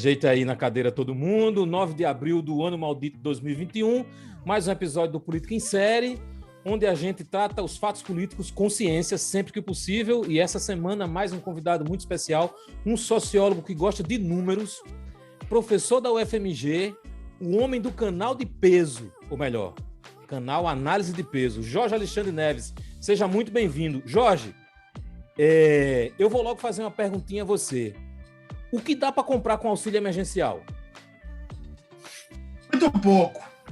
Ajeita aí na cadeira todo mundo. 9 de abril do ano maldito 2021. Mais um episódio do Política em Série, onde a gente trata os fatos políticos com ciência sempre que possível. E essa semana, mais um convidado muito especial, um sociólogo que gosta de números, professor da UFMG, o homem do canal de peso, ou melhor, canal Análise de Peso, Jorge Alexandre Neves. Seja muito bem-vindo. Jorge, eu vou logo fazer uma perguntinha a você. O que dá para comprar com auxílio emergencial?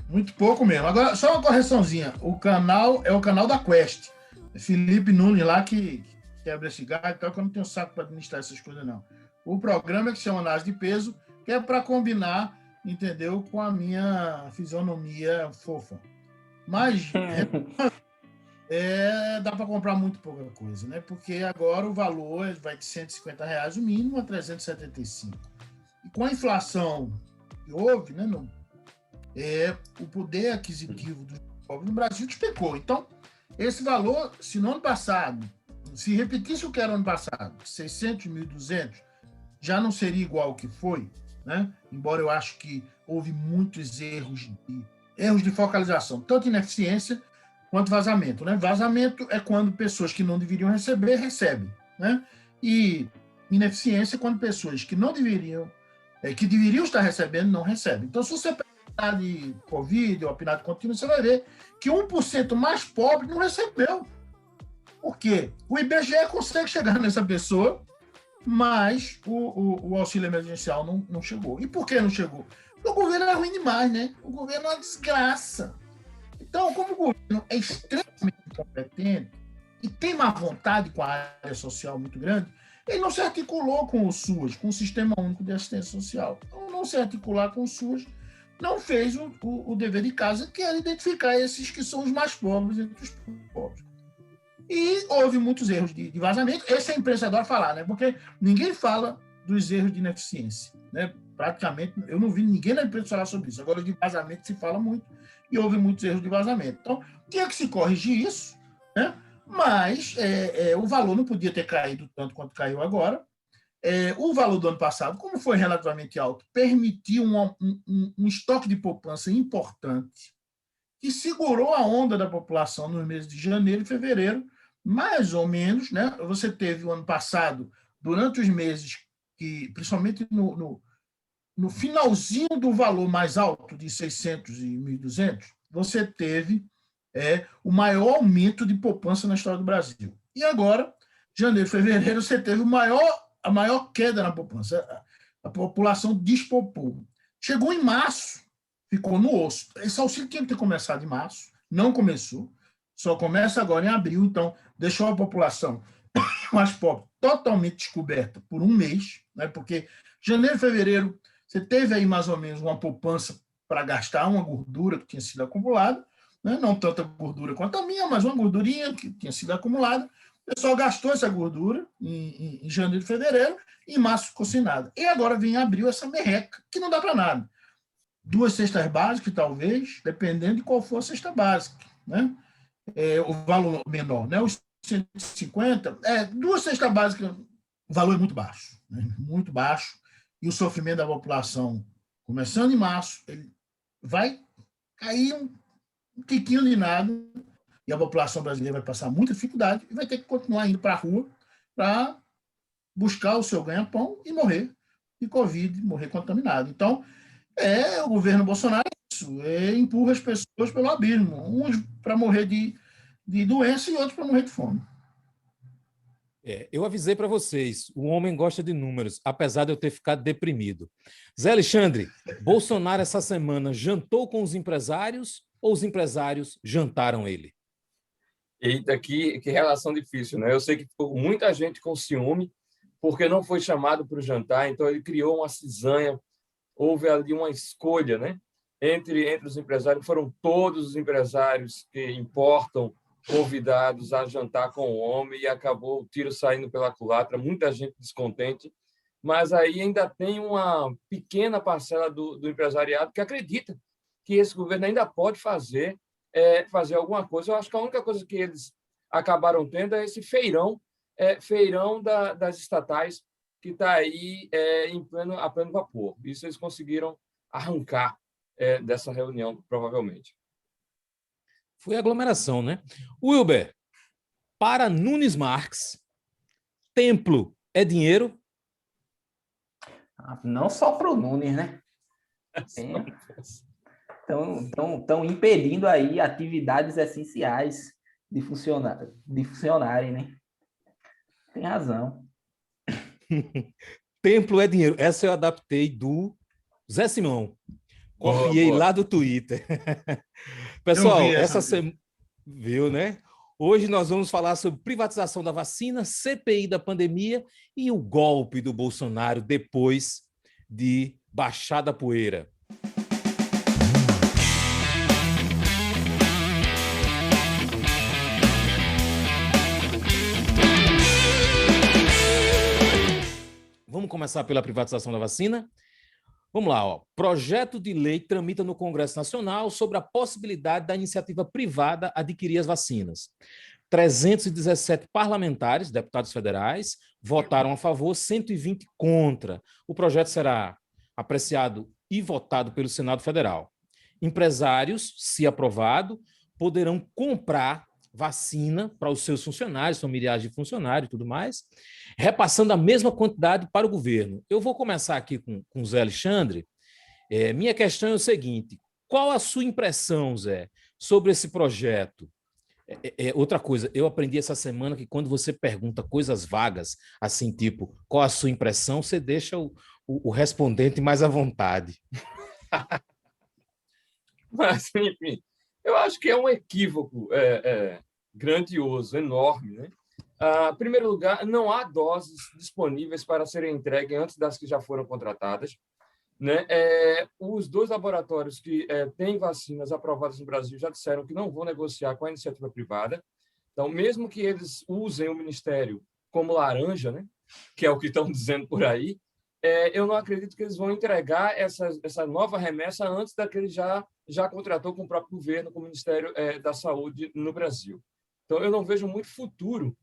Muito pouco mesmo. Agora, só uma correçãozinha. O canal é o canal da Quest. Felipe Nunes lá que quebra esse galho e tal, que eu não tenho saco para administrar essas coisas, não. O programa que se chama Análise de Peso, que é para combinar, entendeu, com a minha fisionomia fofa. Mas dá para comprar muito pouca coisa, né? Porque agora o valor vai de R$150 o mínimo a 375. E com a inflação que houve, né, o poder aquisitivo dos pobres no Brasil despecou. Então, esse valor, se no ano passado, se repetisse o que era no ano passado, 600, 1.200, já não seria igual ao que foi, né? Embora eu acho que houve muitos erros de focalização, tanto ineficiência quanto vazamento, né? Vazamento é quando pessoas que não deveriam receber, recebem, né? E ineficiência é quando pessoas que não deveriam, que deveriam estar recebendo, não recebem. Então, se você pegar de Covid ou PNAD contínuo, você vai ver que 1% mais pobre não recebeu. Por quê? O IBGE consegue chegar nessa pessoa, mas o auxílio emergencial não chegou. E por que não chegou? Porque o governo é ruim demais, né? O governo é uma desgraça. Então, como o governo é extremamente incompetente e tem má vontade com a área social muito grande, ele não se articulou com o SUAS, com o Sistema Único de Assistência Social. Então, não se articular com o SUAS, não fez o dever de casa, que era identificar esses que são os mais pobres entre os pobres. E houve muitos erros de vazamento. Esse a imprensa adora falar, né? Porque ninguém fala dos erros de ineficiência, né? Praticamente, eu não vi ninguém na imprensa falar sobre isso. Agora, de vazamento se fala muito e houve muitos erros de vazamento. Então, tinha que se corrigir isso, né? Mas o valor não podia ter caído tanto quanto caiu agora. O valor do ano passado, como foi relativamente alto, permitiu um estoque de poupança importante que segurou a onda da população nos meses de janeiro e fevereiro, mais ou menos, né? Você teve o ano passado, durante os meses que, principalmente no finalzinho do valor mais alto, de 600 e 1.200, você teve o maior aumento de poupança na história do Brasil. E agora, janeiro e fevereiro, você teve a maior queda na poupança. A população despopou. Chegou em março, ficou no osso. Esse auxílio tinha que ter começado em março, não começou, só começa agora em abril, então deixou a população mais pobre totalmente descoberta por um mês, né? Porque janeiro e fevereiro você teve aí mais ou menos uma poupança para gastar uma gordura que tinha sido acumulada, né? Não tanta gordura quanto a minha, mas uma gordurinha que tinha sido acumulada. O pessoal gastou essa gordura em janeiro e fevereiro, e em março ficou sem nada. E agora vem em abril essa merreca, que não dá para nada. 2 cestas básicas, talvez, dependendo de qual for a cesta básica, né? O valor menor, né? Os 150, 2 cestas básicas, o valor é muito baixo, né? Muito baixo, e o sofrimento da população, começando em março, ele vai cair um tiquinho de nada, e a população brasileira vai passar muita dificuldade e vai ter que continuar indo para a rua para buscar o seu ganha-pão e morrer de Covid, morrer contaminado. Então, o governo Bolsonaro isso, empurra as pessoas pelo abismo, uns para morrer de doença e outros para morrer de fome. Eu avisei para vocês, o homem gosta de números, apesar de eu ter ficado deprimido. Zé Alexandre, Bolsonaro essa semana jantou com os empresários ou os empresários jantaram ele? Eita, que relação difícil, né? Eu sei que ficou muita gente com ciúme porque não foi chamado para o jantar, então ele criou uma cisanha. Houve ali uma escolha, né? Entre os empresários, foram todos os empresários que importam convidados a jantar com o homem e acabou o tiro saindo pela culatra, muita gente descontente, mas aí ainda tem uma pequena parcela do empresariado que acredita que esse governo ainda pode fazer alguma coisa. Eu acho que a única coisa que eles acabaram tendo é esse feirão das estatais, que está aí a pleno vapor. Isso eles conseguiram arrancar dessa reunião, provavelmente. Foi aglomeração, né? Wilber, para Nunes Marques, templo é dinheiro? Não só para o Nunes, né? Estão impedindo aí atividades essenciais de funcionarem, né? Tem razão. Templo é dinheiro. Essa eu adaptei do Zé Simão. Copiei lá do Twitter. Pessoal, essa semana... Viu, né? Hoje nós vamos falar sobre privatização da vacina, CPI da pandemia e o golpe do Bolsonaro depois de baixar da poeira. Vamos começar pela privatização da vacina? Vamos lá, ó. Projeto de lei tramita no Congresso Nacional sobre a possibilidade da iniciativa privada adquirir as vacinas. 317 parlamentares, deputados federais, votaram a favor, 120 contra. O projeto será apreciado e votado pelo Senado Federal. Empresários, se aprovado, poderão comprar vacina para os seus funcionários, familiares de funcionário e tudo mais, repassando a mesma quantidade para o governo. Eu vou começar aqui com o Zé Alexandre. Minha questão é o seguinte: qual a sua impressão, Zé, sobre esse projeto? Outra coisa, eu aprendi essa semana que quando você pergunta coisas vagas, assim, tipo, qual a sua impressão, você deixa o respondente mais à vontade. Mas, enfim, eu acho que é um equívoco grandioso, enorme, né? Em primeiro lugar, não há doses disponíveis para serem entregues antes das que já foram contratadas, né? Os 2 laboratórios que têm vacinas aprovadas no Brasil já disseram que não vão negociar com a iniciativa privada. Então, mesmo que eles usem o Ministério como laranja, né? Que é o que estão dizendo por aí, eu não acredito que eles vão entregar essa nova remessa antes daquele já contratou com o próprio governo, com o Ministério da Saúde no Brasil. Então, eu não vejo muito futuro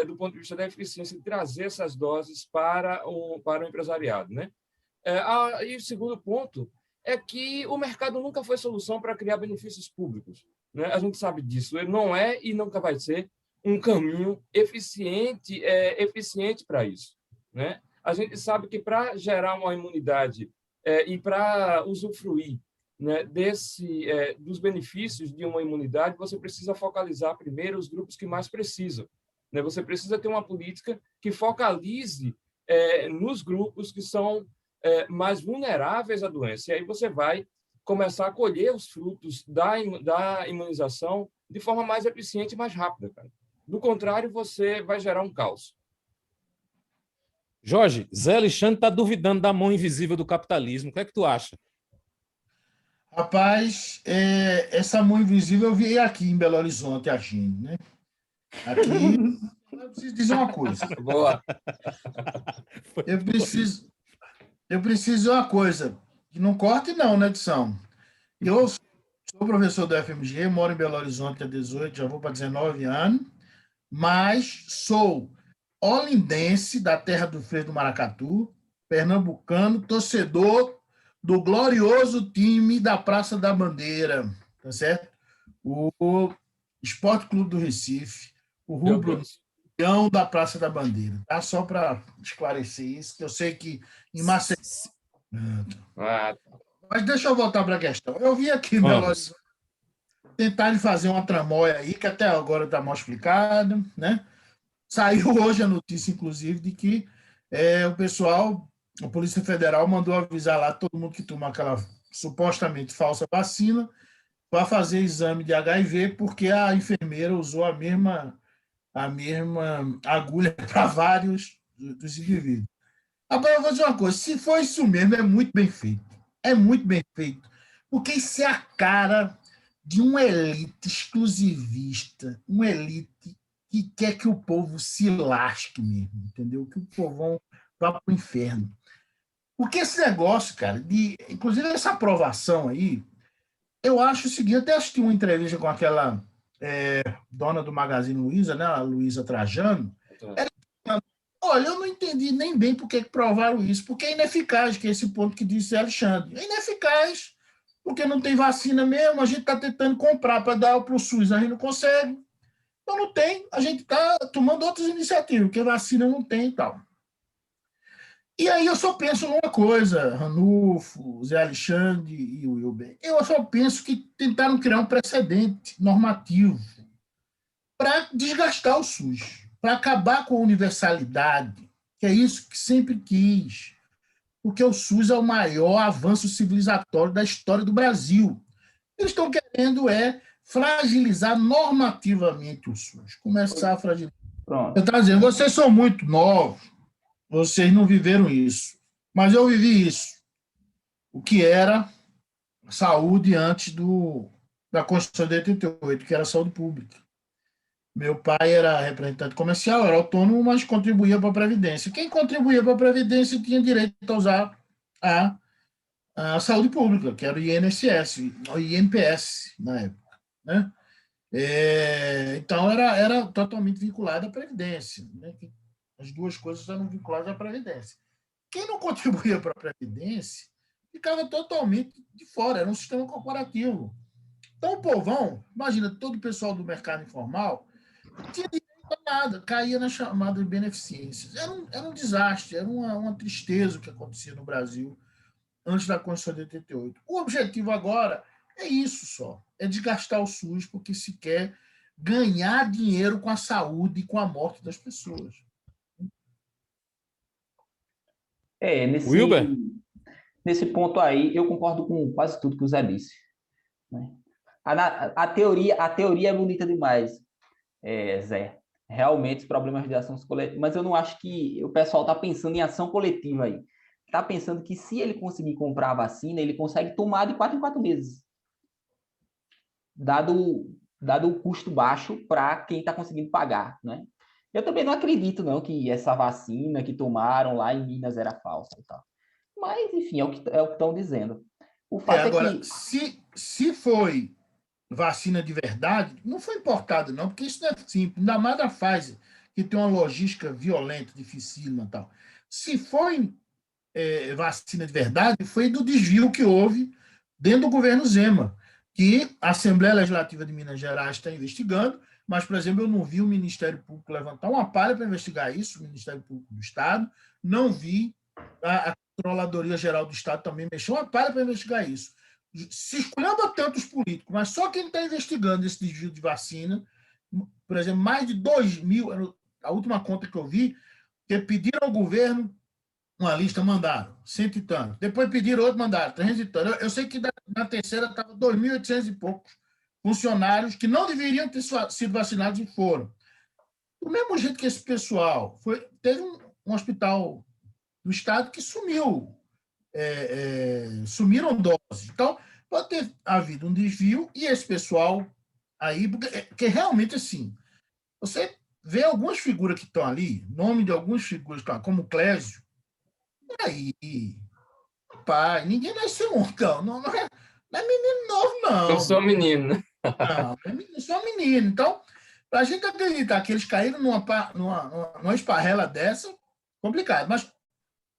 do ponto de vista da eficiência de trazer essas doses para o empresariado, né? E o segundo ponto é que o mercado nunca foi solução para criar benefícios públicos, né? A gente sabe disso. Ele não é e nunca vai ser um caminho eficiente para isso, né? A gente sabe que para gerar uma imunidade e para usufruir, né, dos benefícios de uma imunidade, você precisa focalizar primeiro os grupos que mais precisam, né? Você precisa ter uma política que focalize nos grupos que são mais vulneráveis à doença. E aí você vai começar a colher os frutos da imunização de forma mais eficiente e mais rápida, cara. Do contrário, você vai gerar um caos. Jorge, Zé Alexandre está duvidando da mão invisível do capitalismo. O que é que tu acha? Rapaz, essa mão invisível eu vi aqui em Belo Horizonte agindo, né? Aqui, eu preciso dizer uma coisa. Boa. Eu preciso dizer uma coisa, que não corte não na edição. Eu sou professor do FMG, moro em Belo Horizonte há 18, já vou para 19 anos, mas sou olindense, da terra do Freio do Maracatu, pernambucano, torcedor do glorioso time da Praça da Bandeira, tá certo? O Esporte Clube do Recife, o rubro-leão da Praça da Bandeira, tá? Só para esclarecer isso, que eu sei que em Maceió... Mas deixa eu voltar para a questão. Eu vi aqui em Belo Horizonte tentar fazer uma tramóia aí, que até agora está mal explicado, né? Saiu hoje a notícia, inclusive, de que o pessoal, a Polícia Federal, mandou avisar lá todo mundo que toma aquela supostamente falsa vacina para fazer exame de HIV, porque a enfermeira usou a mesma agulha para vários dos indivíduos. Agora, eu vou dizer uma coisa, se for isso mesmo, é muito bem feito. É muito bem feito. Porque isso é a cara de uma elite exclusivista, uma elite que quer que o povo se lasque mesmo, entendeu? Que o povão vá para o inferno. Porque esse negócio, cara, inclusive essa aprovação aí, eu acho o seguinte, eu até assisti uma entrevista com aquela dona do Magazine Luiza, né, a Luiza Trajano, ela Olha, eu não entendi nem bem por que provaram isso, porque é ineficaz, que é esse ponto que disse Alexandre. É ineficaz, porque não tem vacina mesmo, a gente está tentando comprar para dar para o SUS, a gente não consegue. Então não tem, a gente está tomando outras iniciativas, porque vacina não tem e tal. E aí eu só penso numa coisa, Ranulfo, Zé Alexandre e o Wilber. Eu só penso que tentaram criar um precedente normativo para desgastar o SUS, para acabar com a universalidade, que é isso que sempre quis, porque o SUS é o maior avanço civilizatório da história do Brasil. Eles estão querendo fragilizar normativamente o SUS, começar a fragilizar. Eu Pronto. estava dizendo, vocês são muito novos, vocês não viveram isso, mas eu vivi isso. O que era saúde antes da Constituição de 88, que era saúde pública. Meu pai era representante comercial, era autônomo, mas contribuía para a Previdência. Quem contribuía para a Previdência tinha direito a usar a, a saúde pública, que era o INSS, o INPS na época. Né? Então, era totalmente vinculado à Previdência. Né? As duas coisas eram vinculadas à Previdência. Quem não contribuía para a Previdência ficava totalmente de fora, era um sistema corporativo. Então, o povão, imagina, todo o pessoal do mercado informal, não tinha direito a nada, caía na chamada de beneficências. Era um desastre, era uma tristeza o que acontecia no Brasil antes da Constituição de 88. O objetivo agora é isso só, é desgastar o SUS, porque se quer ganhar dinheiro com a saúde e com a morte das pessoas. Wilber? Nesse ponto aí, eu concordo com quase tudo que o Zé disse. Né? A teoria é bonita demais, Zé. Realmente, os problemas de ação coletiva, mas eu não acho que o pessoal está pensando em ação coletiva aí. Está pensando que se ele conseguir comprar a vacina, ele consegue tomar de 4 em 4 meses. Dado o custo baixo para quem está conseguindo pagar, né? Eu também não acredito, não, que essa vacina que tomaram lá em Minas era falsa e tal. Mas, enfim, é o que estão dizendo. O fato Agora, que... se foi vacina de verdade, não foi importado, não, porque isso não é simples, ainda mais da Pfizer, que tem uma logística violenta, dificílima e tal. Se foi vacina de verdade, foi do desvio que houve dentro do governo Zema, que a Assembleia Legislativa de Minas Gerais está investigando, mas, por exemplo, eu não vi o Ministério Público levantar uma palha para investigar isso, o Ministério Público do Estado, não vi a Controladoria Geral do Estado também mexeu uma palha para investigar isso. Se escolhendo tantos políticos, mas só quem está investigando esse desvio de vacina, por exemplo, mais de 2 mil, a última conta que eu vi, que pediram ao governo uma lista, mandaram, 100 e tanto. Depois pediram outro, mandaram, 300 e tanto. Eu sei que na terceira estava 2.800 e poucos funcionários que não deveriam ter sido vacinados e foram. Do mesmo jeito que esse pessoal, teve um hospital do Estado que sumiu, sumiram doses. Então, pode ter havido um desvio e esse pessoal aí, porque realmente assim, você vê algumas figuras que estão ali, nome de algumas figuras, como Clésio, e aí, pai, ninguém nasceu ontem, não é menino novo, não. Eu sou menino, né? Não, é só menino. Então, para a gente acreditar que eles caíram numa esparrela dessa, complicado. Mas,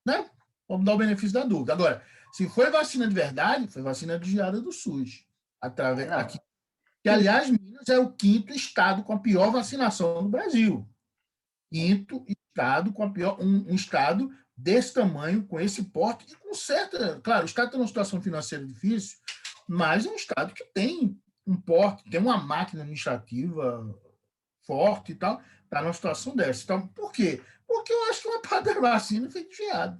né, vamos dar o benefício da dúvida. Agora, se foi vacina de verdade, foi vacina desviada do SUS. Aqui, que, aliás, Minas é o 5º estado com a pior vacinação no Brasil. 5º estado com a pior... Um estado desse tamanho, com esse porte, e com certa... Claro, o estado está numa situação financeira difícil, mas é um estado que tem um porte, tem uma máquina administrativa forte e tal, está numa situação dessa. Então, por quê? Porque eu acho que uma parte da vacina foi desviada.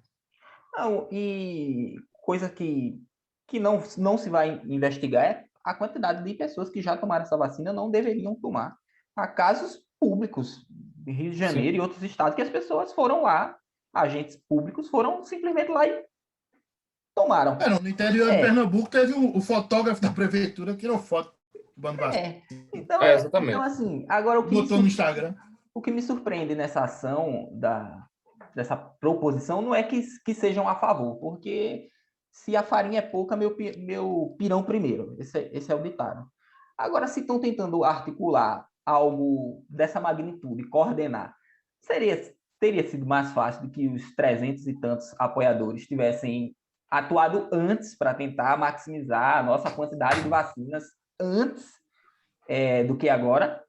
Não, e coisa que não se vai investigar é a quantidade de pessoas que já tomaram essa vacina não deveriam tomar. Há casos públicos de Rio de Janeiro e outros estados que as pessoas foram lá, agentes públicos foram simplesmente lá e tomaram. No interior de Pernambuco teve o fotógrafo da prefeitura que tirou foto do bando vacina. Exatamente. Então, assim, agora botou no Instagram. O que me surpreende nessa ação dessa proposição não é que sejam a favor, porque se a farinha é pouca, meu pirão primeiro. Esse é o ditado. Agora, se estão tentando articular algo dessa magnitude, coordenar, seria teria sido mais fácil do que os 300 e tantos apoiadores tivessem atuado antes para tentar maximizar a nossa quantidade de vacinas antes do que agora.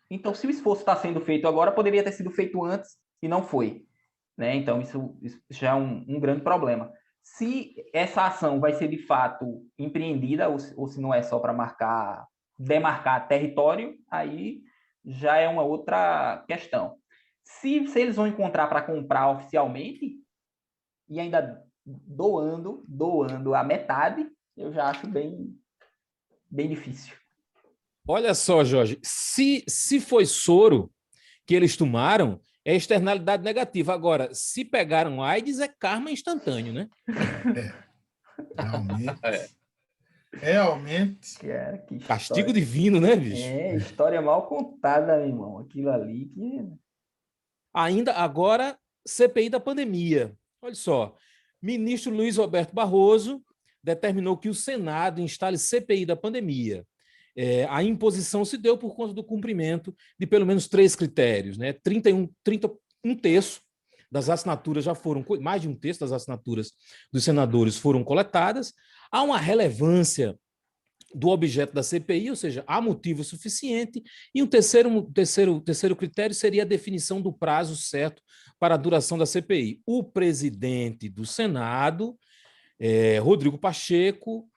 Então, se o esforço está sendo feito agora, poderia ter sido feito antes e não foi, né? Então, isso já é um grande problema. Se essa ação vai ser, de fato, empreendida ou se não é só para demarcar território, aí já é uma outra questão. Se eles vão encontrar para comprar oficialmente e ainda doando a metade, eu já acho bem difícil. Olha só, Jorge, se foi soro que eles tomaram, é externalidade negativa. Agora, se pegaram AIDS, é karma instantâneo, né? Realmente. Que castigo divino, né, bicho? História mal contada, meu irmão. Aquilo ali que... Ainda agora, CPI da pandemia. Olha só, ministro Luiz Roberto Barroso determinou que o Senado instale CPI da pandemia. A imposição se deu por conta do cumprimento de pelo menos 3 critérios, né? 31 terço das assinaturas já foram, mais de um terço das assinaturas dos senadores foram coletadas. Há uma relevância do objeto da CPI, ou seja, há motivo suficiente, e o terceiro critério seria a definição do prazo certo para a duração da CPI. O presidente do Senado, Rodrigo Pacheco,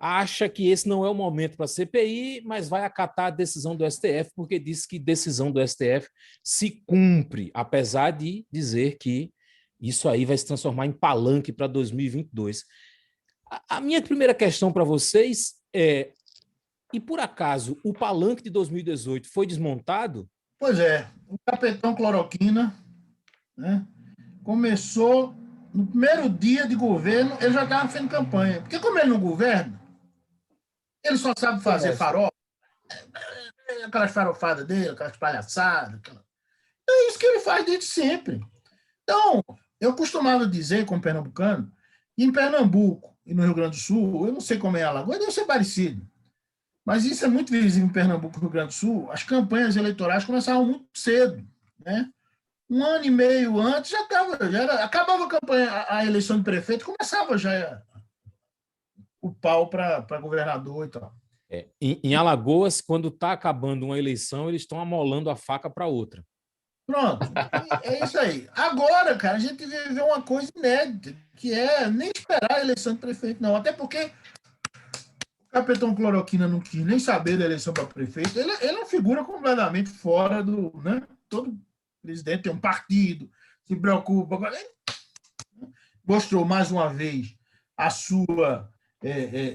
acha que esse não é o momento para a CPI, mas vai acatar a decisão do STF, porque diz que decisão do STF se cumpre, apesar de dizer que isso aí vai se transformar em palanque para 2022. A minha primeira questão para vocês e por acaso o palanque de 2018 foi desmontado? Pois é, o capitão Cloroquina, né, começou no primeiro dia de governo, ele já estava fazendo campanha. Porque como ele não governa, ele só sabe fazer farofa, aquelas farofadas dele, aquelas palhaçadas. É isso que ele faz desde sempre. Então, eu costumava dizer, como pernambucano, em Pernambuco e no Rio Grande do Sul, eu não sei como é Alagoas, deve ser parecido. Mas isso é muito visível em Pernambuco e no Rio Grande do Sul. As campanhas eleitorais começavam muito cedo, né? 1 ano e meio antes acabava a campanha, a eleição de prefeito, começava já o pau para governador e tal. Em Alagoas, quando está acabando uma eleição, eles estão amolando a faca para outra. Pronto, é isso aí. Agora, cara, a gente viveu uma coisa inédita, que é nem esperar a eleição de prefeito, não. Até porque o capitão Cloroquina não quis nem saber da eleição para prefeito. Ele é uma figura completamente fora do... Né? Todo presidente tem um partido, se preocupa. Mostrou mais uma vez a sua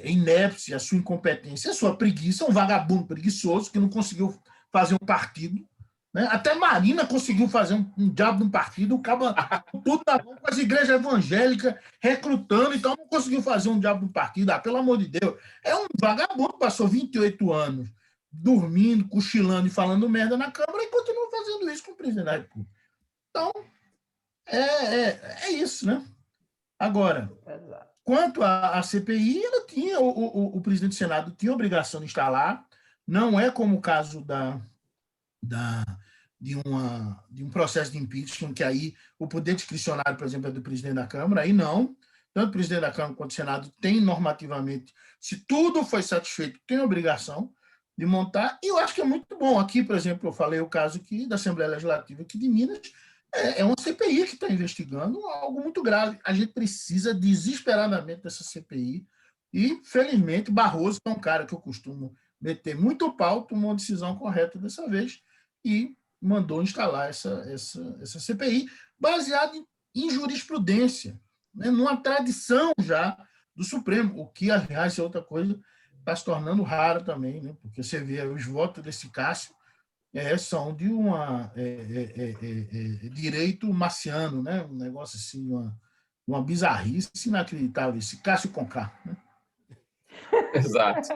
inépcia, a sua incompetência, a sua preguiça, um vagabundo preguiçoso que não conseguiu fazer um partido. Né? Até Marina conseguiu fazer um diabo de um partido, o cabo tudo na mão com as igrejas evangélicas recrutando, então não conseguiu fazer um diabo de um partido. Pelo amor de Deus. É um vagabundo que passou 28 anos dormindo, cochilando e falando merda na Câmara e continua fazendo isso com o presidente da República. Então, é isso, né? Agora, quanto à CPI, ela tinha, o presidente do Senado tinha a obrigação de instalar, não é como o caso de um processo de impeachment, que aí o poder discricionário, por exemplo, é do presidente da Câmara, aí não. Tanto o presidente da Câmara quanto o Senado tem normativamente, se tudo foi satisfeito, tem a obrigação de montar, e eu acho que é muito bom. Aqui, por exemplo, eu falei o caso aqui da Assembleia Legislativa aqui de Minas, é uma CPI que está investigando algo muito grave. A gente precisa desesperadamente dessa CPI, e, felizmente, Barroso, que é um cara que eu costumo meter muito pau, tomou a decisão correta dessa vez e mandou instalar essa CPI, baseada em jurisprudência, né, numa tradição já do Supremo, o que, aliás, é outra coisa, está se tornando raro também, né, porque você vê os votos desse Cássio são de direito marciano, né, um negócio assim, uma bizarrice inacreditável, esse Cássio com K. Né? Exato.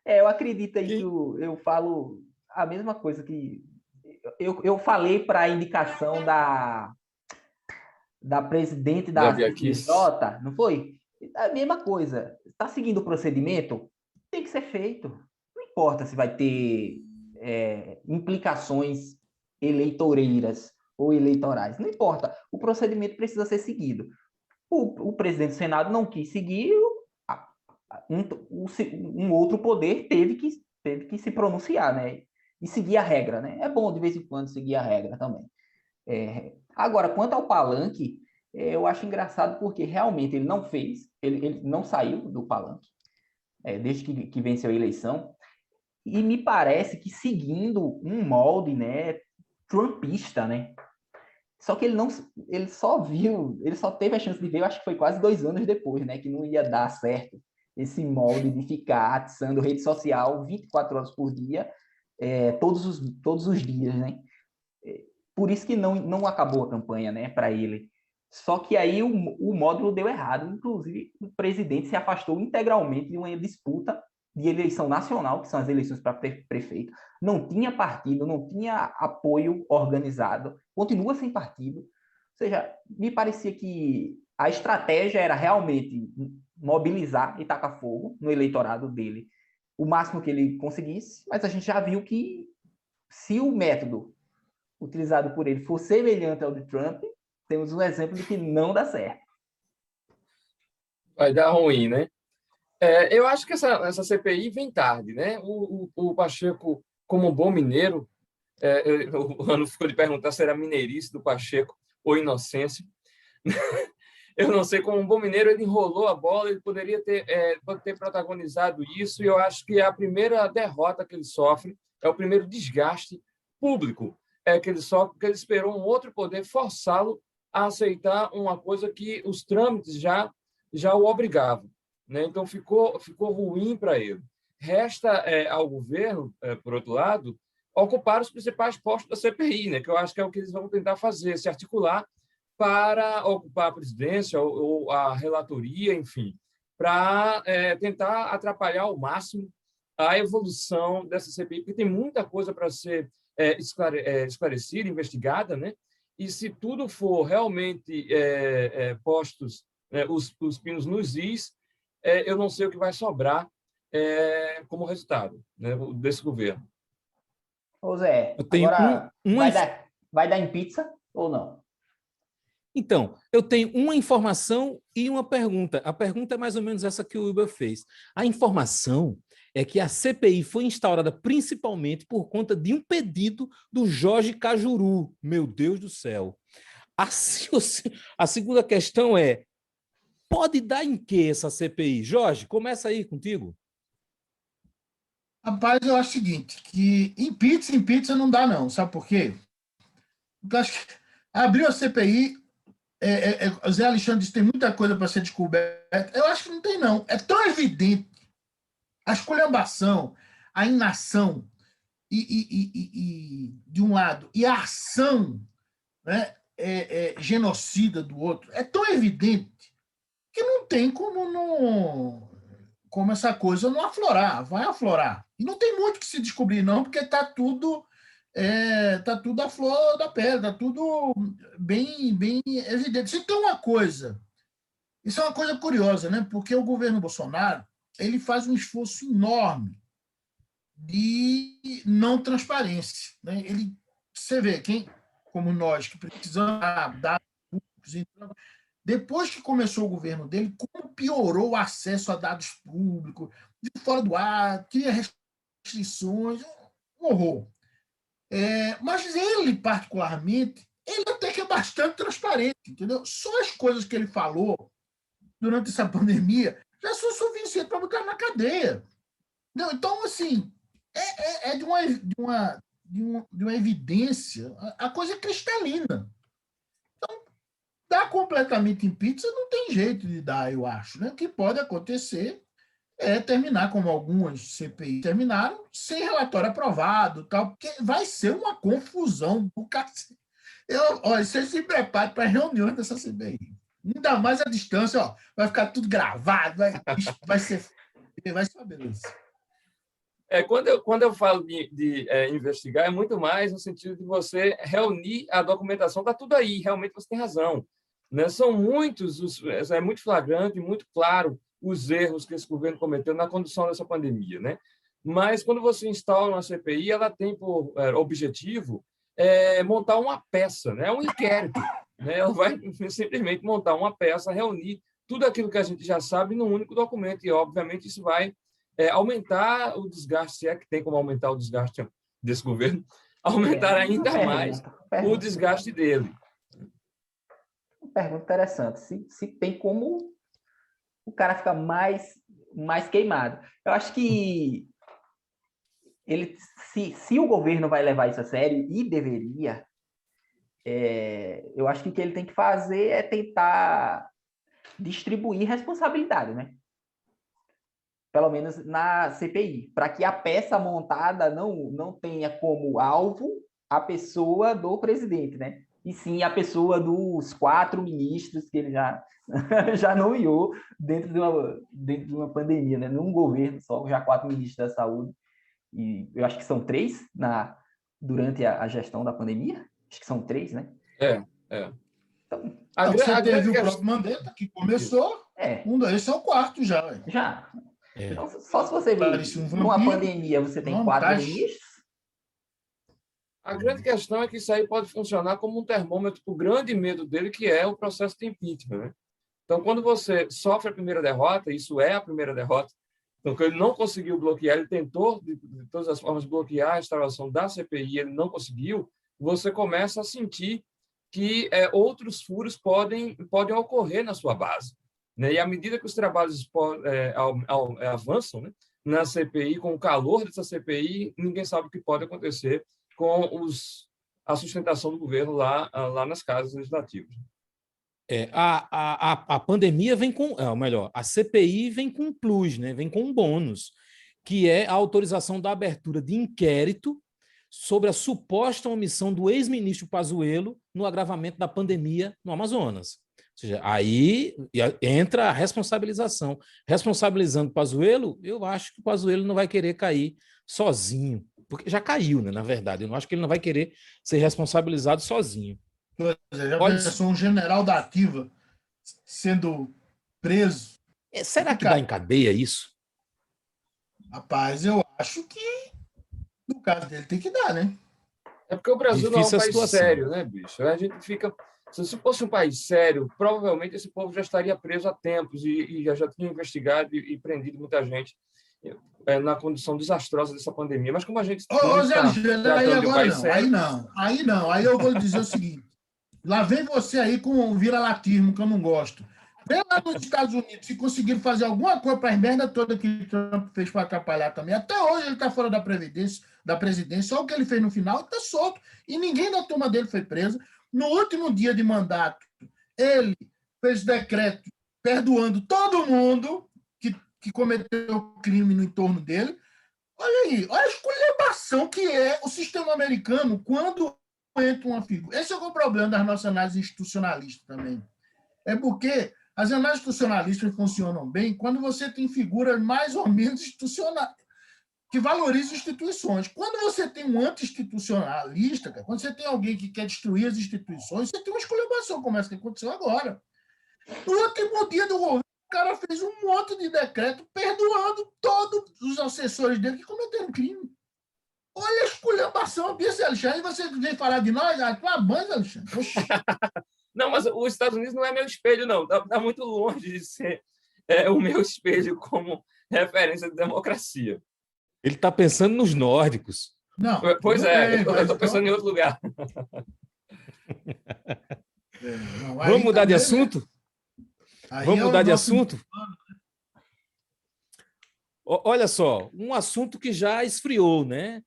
Eu acredito aí que eu falo a mesma coisa que eu falei para a indicação da presidente da CNJ, não foi? A mesma coisa. Está seguindo o procedimento? Tem que ser feito. Não importa se vai ter implicações eleitoreiras ou eleitorais. Não importa, o procedimento precisa ser seguido. O presidente do Senado não quis seguir, um outro poder teve que se pronunciar, né? E seguir a regra, né? É bom, de vez em quando, seguir a regra também. Agora, quanto ao palanque, eu acho engraçado porque realmente ele não fez, ele não saiu do palanque, desde que venceu a eleição, e me parece que seguindo um molde, né, trumpista, né? Só que ele só teve a chance de ver, eu acho que foi quase 2 anos depois, né, que não ia dar certo esse molde de ficar atiçando rede social 24 horas por dia, todos os dias, né? Por isso que não acabou a campanha, né, para ele. Só que aí o módulo deu errado, inclusive o presidente se afastou integralmente de uma disputa de eleição nacional, que são as eleições para prefeito. Não tinha partido, não tinha apoio organizado, continua sem partido. Ou seja, me parecia que a estratégia era realmente mobilizar e tacar fogo no eleitorado dele o máximo que ele conseguisse, mas a gente já viu que se o método utilizado por ele for semelhante ao de Trump, temos um exemplo de que não dá certo. Vai dar ruim, né? Eu acho que essa CPI vem tarde, né? O Pacheco, como um bom mineiro, o Ano ficou de perguntar se era mineirice do Pacheco ou inocência. Eu não sei, como um bom mineiro, ele enrolou a bola, ele poderia ter protagonizado isso, e eu acho que é a primeira derrota que ele sofre, é o primeiro desgaste público que ele sofre, porque ele esperou um outro poder forçá-lo a aceitar uma coisa que os trâmites já o obrigavam, né? Então, ficou ruim para ele. Resta ao governo, por outro lado, ocupar os principais postos da CPI, né? Que eu acho que é o que eles vão tentar fazer, se articular para ocupar a presidência ou a relatoria, enfim, para tentar atrapalhar ao máximo a evolução dessa CPI, porque tem muita coisa para ser esclarecida, investigada, né? E se tudo for realmente postos, né, os pinos nos is, eu não sei o que vai sobrar como resultado, né, desse governo. Ô Zé, Eu tenho agora vai dar em pizza ou não? Então, eu tenho uma informação e uma pergunta. A pergunta é mais ou menos essa que o Wilber fez. A informação é que a CPI foi instaurada principalmente por conta de um pedido do Jorge Cajuru. Meu Deus do céu. A segunda questão é, pode dar em que essa CPI? Jorge, começa aí contigo. Rapaz, eu acho o seguinte, que em pizza não dá não, sabe por quê? Porque eu acho que abriu a CPI, o Zé Alexandre disse que tem muita coisa para ser descoberta. Eu acho que não tem, não. É tão evidente a esculhambação, a inação, de um lado, e a ação, né, genocida do outro, é tão evidente que não tem como essa coisa não aflorar. Vai aflorar. E não tem muito que se descobrir, não, porque está tudo à flor da pele, está tudo bem, bem evidente. Se tem uma coisa, isso é uma coisa curiosa, né? Porque o governo Bolsonaro ele faz um esforço enorme de não transparência, né? Você vê, como nós, que precisamos dar públicos, depois que começou o governo dele, como piorou o acesso a dados públicos, de fora do ar, cria restrições, um horror. Mas ele, particularmente, ele até que é bastante transparente, entendeu? Só as coisas que ele falou durante essa pandemia já são suficientes para botar na cadeia. Não, então, assim, de uma evidência, a coisa é cristalina. Então, dar completamente em pizza não tem jeito de dar, eu acho. Né? O que pode acontecer é terminar como algumas CPI terminaram, sem relatório aprovado, tal, porque vai ser uma confusão do cacete. Olha, você se prepare para a reunião dessa CPI. Ainda mais a distância, ó, vai ficar tudo gravado, vai ser uma beleza. Quando eu falo de investigar, é muito mais no sentido de você reunir a documentação, está tudo aí, realmente você tem razão. Né? São muitos, é muito flagrante, muito claro os erros que esse governo cometeu na condução dessa pandemia. Né? Mas quando você instala uma CPI, ela tem por objetivo montar uma peça, né? Um inquérito. Né? Ela vai simplesmente montar uma peça, reunir tudo aquilo que a gente já sabe num único documento. E, obviamente, isso vai aumentar o desgaste, se é que tem como aumentar o desgaste desse governo, aumentar ainda mais o desgaste dele. Uma pergunta interessante. Se tem como o cara ficar mais queimado. Eu acho que se o governo vai levar isso a sério, e deveria, eu acho que o que ele tem que fazer é tentar distribuir responsabilidade, né? Pelo menos na CPI, para que a peça montada não tenha como alvo a pessoa do presidente, né? E sim a pessoa dos 4 ministros que ele já nomeou dentro de uma pandemia, né? Num governo só, já 4 ministros da saúde, e eu acho que são 3 durante a gestão da pandemia, acho que são 3, né? Então, você teve o próprio Mandetta, que começou, esse é o 4 já. Véio. Já. Então, só se você vir numa pandemia, você tem 4 ministros. A grande questão é que isso aí pode funcionar como um termômetro para o grande medo dele, que é o processo de impeachment. Né? Então, quando você sofre a primeira derrota, isso é a primeira derrota, então, ele não conseguiu bloquear, ele tentou, de todas as formas, bloquear a instalação da CPI, ele não conseguiu, você começa a sentir que outros furos podem ocorrer na sua base. Né? E à medida que os trabalhos avançam, né, na CPI, com o calor dessa CPI, ninguém sabe o que pode acontecer com a sustentação do governo lá nas casas legislativas. A pandemia vem com, ou melhor, a CPI vem com um plus, né? Vem com um bônus, que é a autorização da abertura de inquérito sobre a suposta omissão do ex-ministro Pazuello no agravamento da pandemia no Amazonas. Ou seja, aí entra a responsabilização. Responsabilizando o Pazuello, eu acho que o Pazuello não vai querer cair sozinho, porque já caiu, né, na verdade. Eu não acho que ele não vai querer ser responsabilizado sozinho. Já pensou um general da ativa sendo preso? Será que dá em cadeia isso? Rapaz, eu acho que no caso dele tem que dar, né? É porque o Brasil não é um país sério, né, bicho? A gente fica... Se fosse um país sério, provavelmente esse povo já estaria preso há tempos e já tinha investigado e prendido muita gente na condição desastrosa dessa pandemia. Mas como a gente... Zé Alexandre, aí agora não. Aí eu vou lhe dizer o seguinte. Lá vem você aí com um vira-latismo que eu não gosto. Vem lá nos Estados Unidos, se conseguiram fazer alguma coisa para a merda toda que o Trump fez para atrapalhar também. Até hoje ele está fora da presidência, só o que ele fez no final está solto. E ninguém da turma dele foi preso. No último dia de mandato, ele fez decreto perdoando todo mundo que cometeu crime no entorno dele. Olha aí, olha a esculhambação que é o sistema americano quando entra uma figura. Esse é o problema das nossas análises institucionalistas também. É porque as análises institucionalistas funcionam bem quando você tem figuras mais ou menos institucionais, que valorizam instituições. Quando você tem um anti-institucionalista, quando você tem alguém que quer destruir as instituições, você tem uma esculhambação, como essa que aconteceu agora. No último dia do governo, o cara fez um monte de decreto perdoando todos os assessores dele que cometeram crime. Olha a esculhambação disso, Alexandre. E você vem falar de nós? Tua banha, Alexandre. Não, mas os Estados Unidos não é meu espelho, não. Está muito longe de ser o meu espelho como referência de democracia. Ele está pensando nos nórdicos. Não. Pois é, eu estou pensando em outro lugar. Vamos mudar de assunto? Vamos mudar de assunto? Olha só, um assunto que já esfriou, né?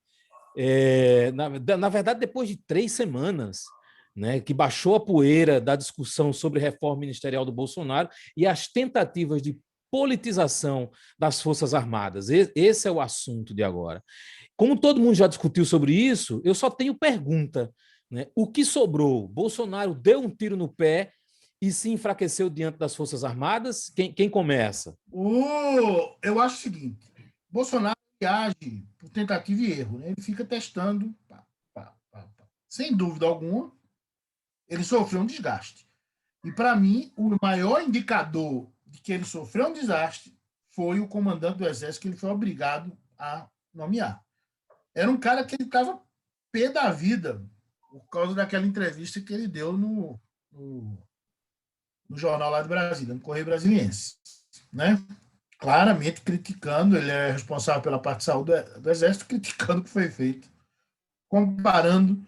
Na verdade, depois de 3 semanas, né, que baixou a poeira da discussão sobre reforma ministerial do Bolsonaro e as tentativas de politização das Forças Armadas. Esse é o assunto de agora. Como todo mundo já discutiu sobre isso, eu só tenho pergunta, né? O que sobrou? Bolsonaro deu um tiro no pé e se enfraqueceu diante das Forças Armadas? Quem começa? Eu acho o seguinte, Bolsonaro age por tentativa e erro, né? Ele fica testando, sem dúvida alguma, ele sofreu um desgaste. E, para mim, o maior indicador de que ele sofreu um desastre foi o comandante do Exército, que ele foi obrigado a nomear. Era um cara que ele estava pé da vida por causa daquela entrevista que ele deu no jornal lá de Brasília, no Correio Brasiliense, né? Claramente criticando, ele é responsável pela parte de saúde do Exército, criticando o que foi feito, comparando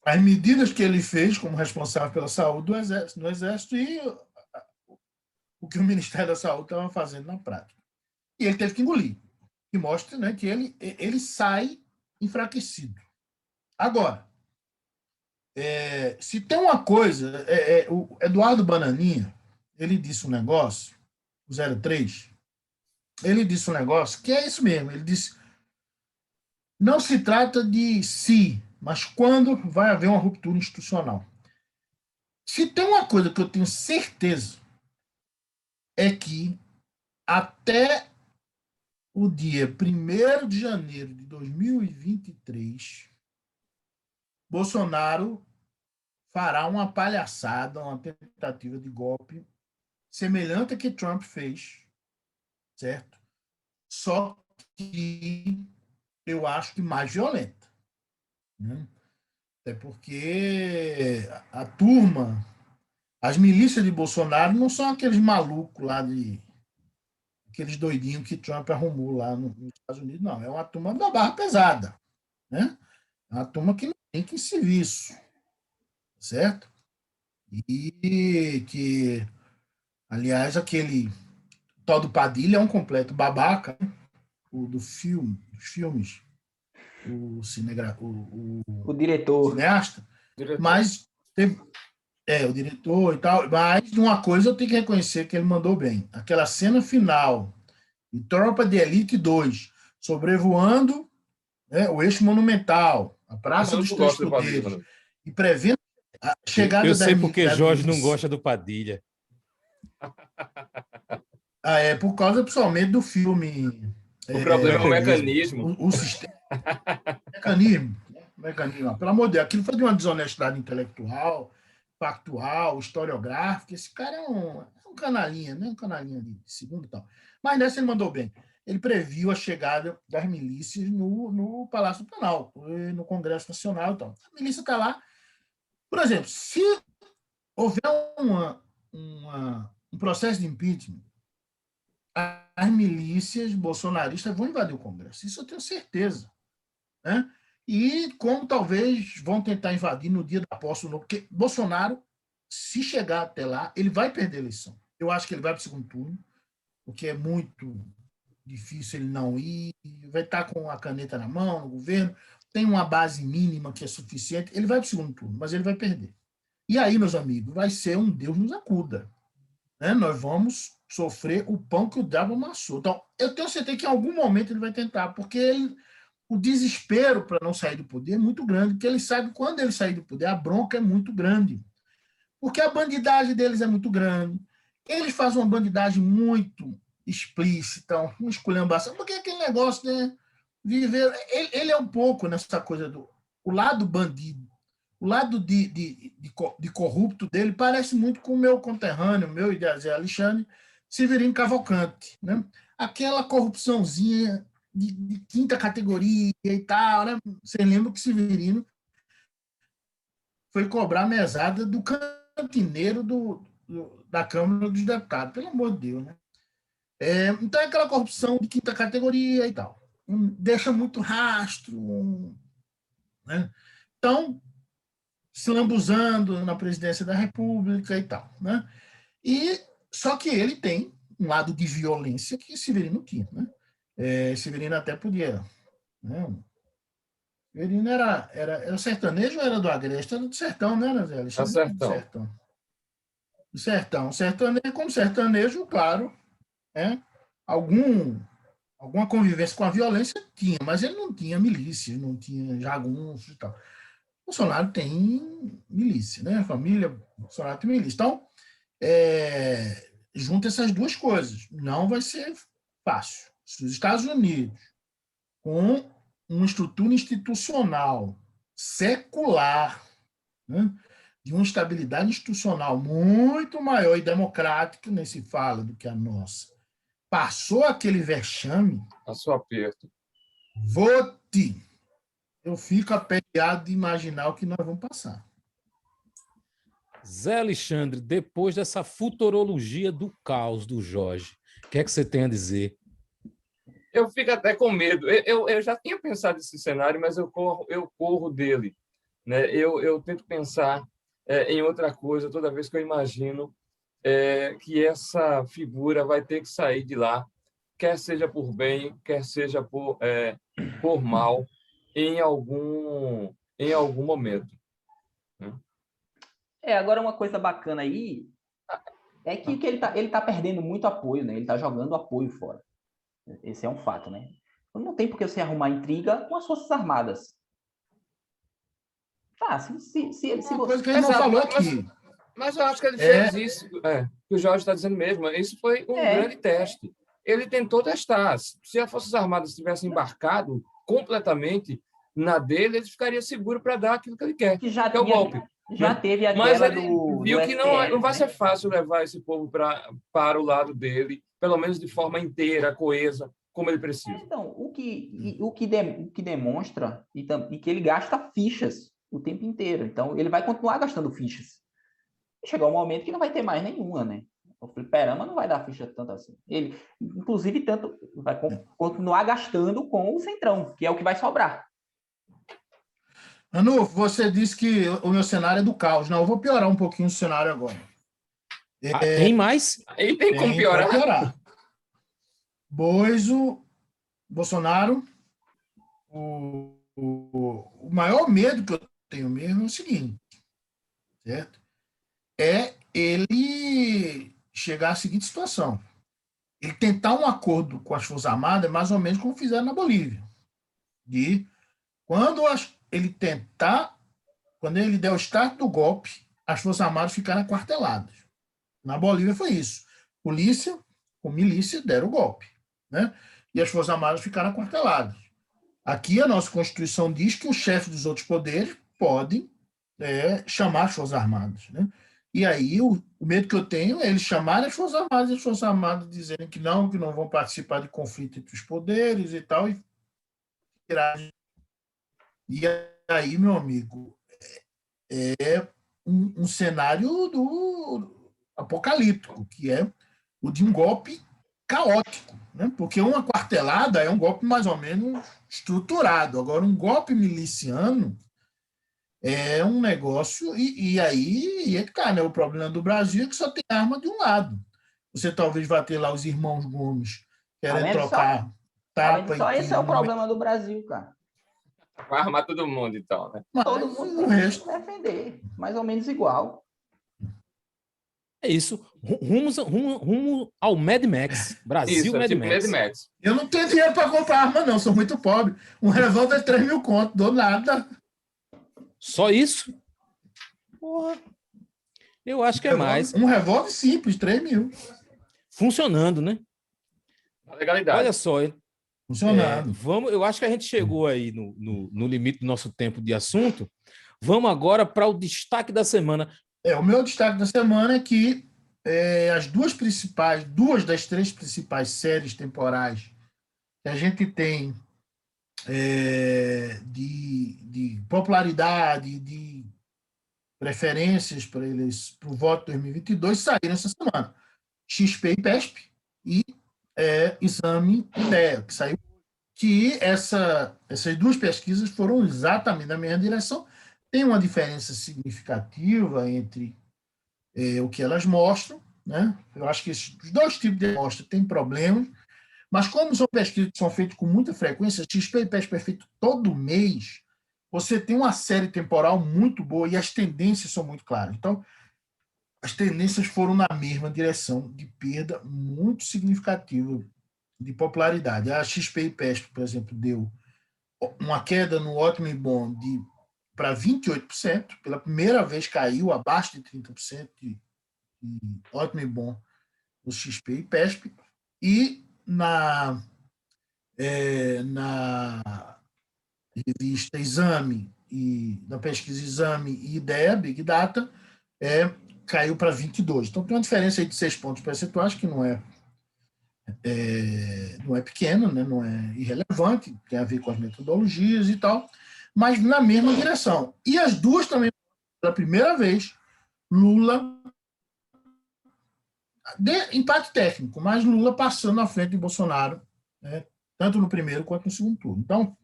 as medidas que ele fez como responsável pela saúde no Exército e o que o Ministério da Saúde estava fazendo na prática. E ele teve que engolir, que mostra, né, que ele sai enfraquecido. Agora, se tem uma coisa, o Eduardo Bananinha, ele disse um negócio, o 03, ele disse um negócio que é isso mesmo, ele disse, não se trata de se, mas quando vai haver uma ruptura institucional. Se tem uma coisa que eu tenho certeza, é que até o dia 1º de janeiro de 2023, Bolsonaro fará uma palhaçada, uma tentativa de golpe semelhante a que Trump fez, certo? Só que eu acho que mais violenta, né? É porque a turma, as milícias de Bolsonaro não são aqueles malucos lá aqueles doidinhos que Trump arrumou lá nos Estados Unidos, não. É uma turma da barra pesada, né? É uma turma que não tem que serviço, certo? E que, aliás, aquele tal do Padilha é um completo babaca, né? Dos filmes, o diretor. cineasta, mas teve, o diretor e tal, mas uma coisa eu tenho que reconhecer que ele mandou bem. Aquela cena final de Tropa de Elite 2, sobrevoando, né, o eixo monumental, a Praça dos Três Poderes, e prevendo a chegada eu sei porque Jorge milícia. não gosta do Padilha. Por causa, principalmente, do filme... O problema é o mecanismo. O sistema... Mecanismo. Pelo amor de Deus, aquilo foi de uma desonestidade intelectual, factual, historiográfica. Esse cara é um canalinha, né? Um canalinha de segundo e tal. Mas nessa ele mandou bem. Ele previu a chegada das milícias no Palácio do Planalto, no Congresso Nacional e tal. A milícia está lá. Por exemplo, se houver um processo de impeachment, as milícias bolsonaristas vão invadir o Congresso. Isso eu tenho certeza, né? E como talvez vão tentar invadir no dia da posse do novo, porque Bolsonaro, se chegar até lá, ele vai perder a eleição. Eu acho que ele vai para o segundo turno, porque é muito difícil ele não ir, vai estar com a caneta na mão, no governo, tem uma base mínima que é suficiente, ele vai para o segundo turno, mas ele vai perder. E aí, meus amigos, vai ser um Deus nos acuda, né? Nós vamos sofrer o pão que o diabo amassou. Então, eu tenho certeza que em algum momento ele vai tentar, porque o desespero para não sair do poder é muito grande, porque ele sabe que quando ele sair do poder, a bronca é muito grande. Porque a bandidagem deles é muito grande. Eles fazem uma bandidagem muito explícita, uma esculhambação, porque aquele negócio, né? Viver. Ele é um pouco nessa coisa o lado bandido, o lado de corrupto dele parece muito com o meu conterrâneo, meu e de Zé Alexandre, Severino Cavalcante, né? Aquela corrupçãozinha de quinta categoria e tal, né? Você lembra que Severino foi cobrar a mesada do cantineiro da Câmara dos Deputados, pelo amor de Deus, né? Então é aquela corrupção de quinta categoria e tal. Deixa muito rastro, né? Então, se lambuzando na presidência da República e tal, né? Só que ele tem um lado de violência que Severino tinha, né? Severino até podia, né? Severino era sertanejo ou era do Agreste? Era do sertão, né, Zé Alexandre? Do sertão. Do sertão. Sertanejo, como sertanejo, claro, né? Alguma convivência com a violência tinha, mas ele não tinha milícia, não tinha jagunços e tal. Bolsonaro tem milícia, né? A família Bolsonaro tem milícia. Então, junta essas duas coisas. Não vai ser fácil. Se os Estados Unidos, com uma estrutura institucional secular, né, de uma estabilidade institucional muito maior e democrática, nem se fala do que a nossa, passou aquele vexame. Passou aperto. Vote. Eu fico aperreado de imaginar o que nós vamos passar. Zé Alexandre, depois dessa futurologia do caos do Jorge, o que é que você tem a dizer? Eu fico até com medo. Eu já tinha pensado nesse cenário, mas eu corro dele, né? Eu tento pensar em outra coisa toda vez que eu imagino que essa figura vai ter que sair de lá, quer seja por bem, quer seja por mal, em algum momento, né? Agora uma coisa bacana aí é que ele tá perdendo muito apoio, né? Ele tá jogando apoio fora. Esse é um fato, né? Não tem por que você arrumar intriga com as Forças Armadas. Tá, se Uma você... coisa que a gente não falou aqui. Mas eu acho que ele fez isso, que o Jorge está dizendo mesmo. Isso foi um grande teste. Ele tentou testar. Se as Forças Armadas tivessem embarcado completamente na dele, ele ficaria seguro para dar aquilo que ele quer, que é o golpe. Já né? teve aquela Mas ele do viu que STF, não vai né? ser fácil levar esse povo para o lado dele, pelo menos de forma inteira, coesa, como ele precisa. Então, o que demonstra e que ele gasta fichas o tempo inteiro. Então, ele vai continuar gastando fichas. Chegar um momento que não vai ter mais nenhuma, né? O fliperama não vai dar ficha tanto assim. Ele, inclusive, vai continuar gastando com o Centrão, que é o que vai sobrar. Manu, você disse que o meu cenário é do caos. Não, eu vou piorar um pouquinho o cenário agora. Tem mais? Aí tem como piorar. Pode piorar. Bozo, Bolsonaro, o maior medo que eu tenho mesmo é o seguinte, certo? É ele chegar à seguinte situação. Ele tentar um acordo com as Forças Armadas, mais ou menos como fizeram na Bolívia. Quando ele der o start do golpe, as Forças Armadas ficaram aquarteladas. Na Bolívia foi isso. Polícia com milícia deram o golpe, né? E as Forças Armadas ficaram aquarteladas. Aqui a nossa Constituição diz que o chefe dos outros poderes pode chamar as Forças Armadas, né? E aí o medo que eu tenho é eles chamarem as Forças Armadas e as Forças Armadas dizerem que não vão participar de conflito entre os poderes e tal, e aí, meu amigo, é um cenário do apocalíptico, que é o de um golpe caótico, né? Porque uma quartelada é um golpe mais ou menos estruturado. Agora, um golpe miliciano é um negócio, e aí né? O problema do Brasil é que só tem arma de um lado. Você talvez vá ter lá os irmãos Gomes querendo trocar tapa. Só esse é o problema do Brasil, cara. Vai armar todo mundo, então, né? Mas todo mundo tem que defender, mais ou menos igual. É isso. Rumo ao Mad Max. Brasil isso, Mad, tipo Max. Mad Max. Eu não tenho dinheiro para comprar arma, não. Sou muito pobre. Um revólver é 3 mil conto. Dou nada. Só isso? Porra. Eu acho que é mais. Um revólver simples, 3 mil. Funcionando, né? A legalidade. Olha só, funcionando. Eu acho que a gente chegou aí no limite do nosso tempo de assunto. Vamos agora para o destaque da semana. O meu destaque da semana é que duas das 3 principais séries temporais que a gente tem de popularidade, de preferências para eles para o voto de 2022 saíram essa semana. XP e PESP e Exame IDEA, que saiu, que essas duas pesquisas foram exatamente na mesma direção. Tem uma diferença significativa entre o que elas mostram, né? Eu acho que os dois tipos de amostra têm problemas, mas como são pesquisas que são feitas com muita frequência, XP e PESP é feito todo mês, você tem uma série temporal muito boa e as tendências são muito claras. Então, as tendências foram na mesma direção de perda muito significativa de popularidade. A XP e PESP, por exemplo, deu uma queda no Ótimo e Bom para 28%, pela primeira vez caiu abaixo de 30% de Ótimo e Bom no XP e PESP, e na revista Exame, e na pesquisa Exame e IDEA, Big Data, caiu para 22%. Então tem uma diferença aí de 6 pontos percentuais, que não é não é pequeno, né? Não é irrelevante, tem a ver com as metodologias e tal, mas na mesma direção. E as duas também, pela primeira vez, Lula, empate técnico, mas Lula passando à frente de Bolsonaro, né? Tanto no primeiro quanto no segundo turno. Então,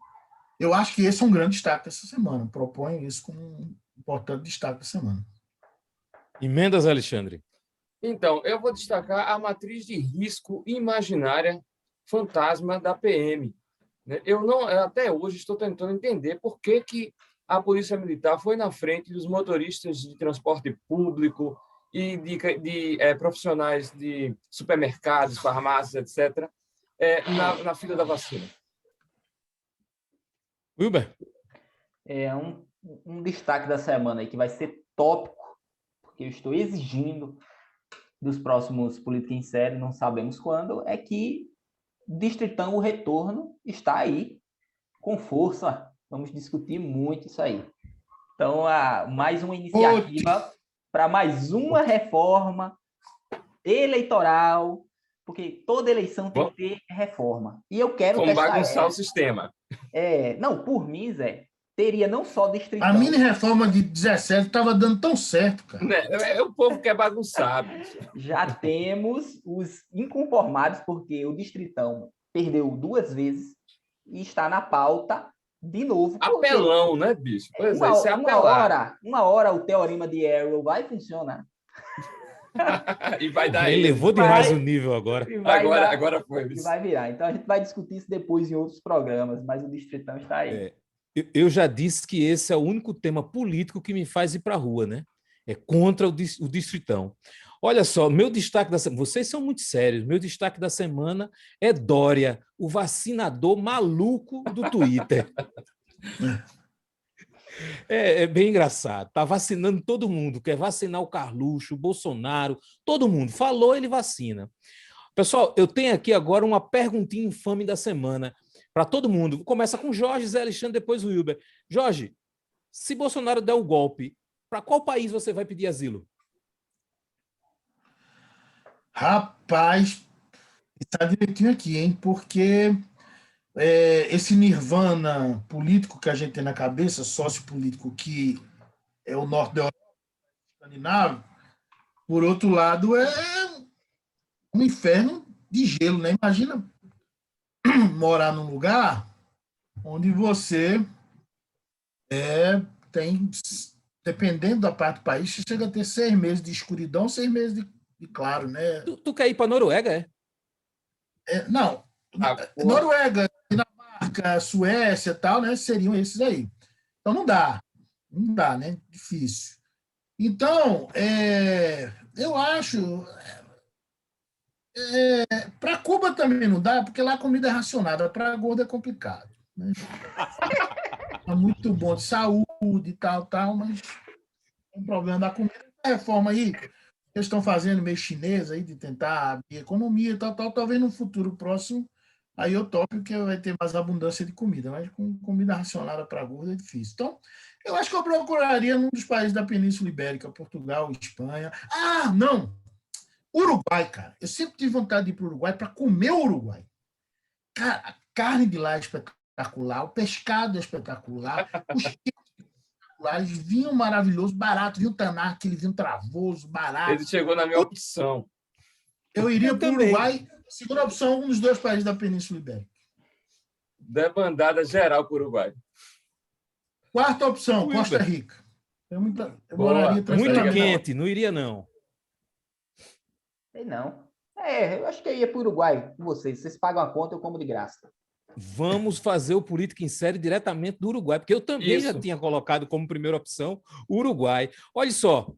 eu acho que esse é um grande destaque dessa semana. Proponho isso como um importante destaque da semana. Emendas, Alexandre. Então, eu vou destacar a matriz de risco imaginária fantasma da PM. Eu até hoje estou tentando entender por que a Polícia Militar foi na frente dos motoristas de transporte público e de profissionais de supermercados, farmácias, etc., na fila da vacina. Wilber? Um destaque da semana aí que vai ser tópico, porque eu estou exigindo dos próximos Política em Série, não sabemos quando, é que Distritão, o retorno está aí com força. Vamos discutir muito isso aí. Então, mais uma iniciativa para mais uma reforma eleitoral, porque toda eleição tem que ter reforma. E eu quero Vamos bagunçar o sistema. Não, por mim, Zé, teria não só Distritão... A mini-reforma de 17 estava dando tão certo, cara. O povo quer bagunçar. Bicho. Já temos os inconformados, porque o Distritão perdeu 2 vezes e está na pauta de novo. Apelão, né, bicho? Pois isso é apelar. Uma hora o teorema de Arrow vai funcionar. E vai dar Ele levou demais o nível agora. Agora foi. E vai virar. Então a gente vai discutir isso depois em outros programas, mas o Distritão está aí. Eu já disse que esse é o único tema político que me faz ir para a rua, né? É contra o Distritão. Olha só, meu destaque da semana... Vocês são muito sérios. Meu destaque da semana é Dória, o vacinador maluco do Twitter. É bem engraçado. Está vacinando todo mundo. Quer vacinar o Carluxo, o Bolsonaro, todo mundo. Falou, ele vacina. Pessoal, eu tenho aqui agora uma perguntinha infame da semana para todo mundo. Começa com Jorge, Zé Alexandre, depois o Wilber. Jorge, se Bolsonaro der o golpe, para qual país você vai pedir asilo? Rapaz, está direitinho aqui, hein? Porque esse nirvana político que a gente tem na cabeça, sociopolítico, que é o norte da Europa, escandinavo, por outro lado, é um inferno de gelo, né? Imagina morar num lugar onde você tem, dependendo da parte do país, você chega a ter 6 meses de escuridão, 6 meses de claro, né? Tu quer ir para Noruega, não. Noruega, Dinamarca, Suécia e tal, né? Seriam esses aí. Então não dá, né? Difícil. Então, eu acho... para Cuba também não dá, porque lá a comida é racionada. Para gordo é complicado. Né? É muito bom de saúde e tal, mas tem um problema da comida. A reforma aí, eles estão fazendo meio chinês aí, de tentar abrir a economia e tal, talvez no futuro próximo, aí eu topo que vai ter mais abundância de comida, mas com comida racionada para gordo é difícil. Então, eu acho que eu procuraria num dos países da Península Ibérica, Portugal, Espanha. Não! Uruguai, cara. Eu sempre tive vontade de ir para o Uruguai para comer o Uruguai. Cara, a carne de lá é espetacular, o pescado é espetacular, os espetaculares, vinho maravilhoso, barato, vinho tanar, aquele vinho travoso, barato. Ele chegou na minha opção. Eu iria para o Uruguai, segunda opção, um dos 2 países da Península Ibérica. Debandada geral para o Uruguai. Quarta opção, Costa Rica. Eu moraria muito quente, não iria não. Sei não. Eu acho que eu ia para o Uruguai com vocês. Vocês pagam a conta, eu como de graça. Vamos fazer o Política em Série diretamente do Uruguai, porque eu também já tinha colocado como primeira opção o Uruguai. Olha só,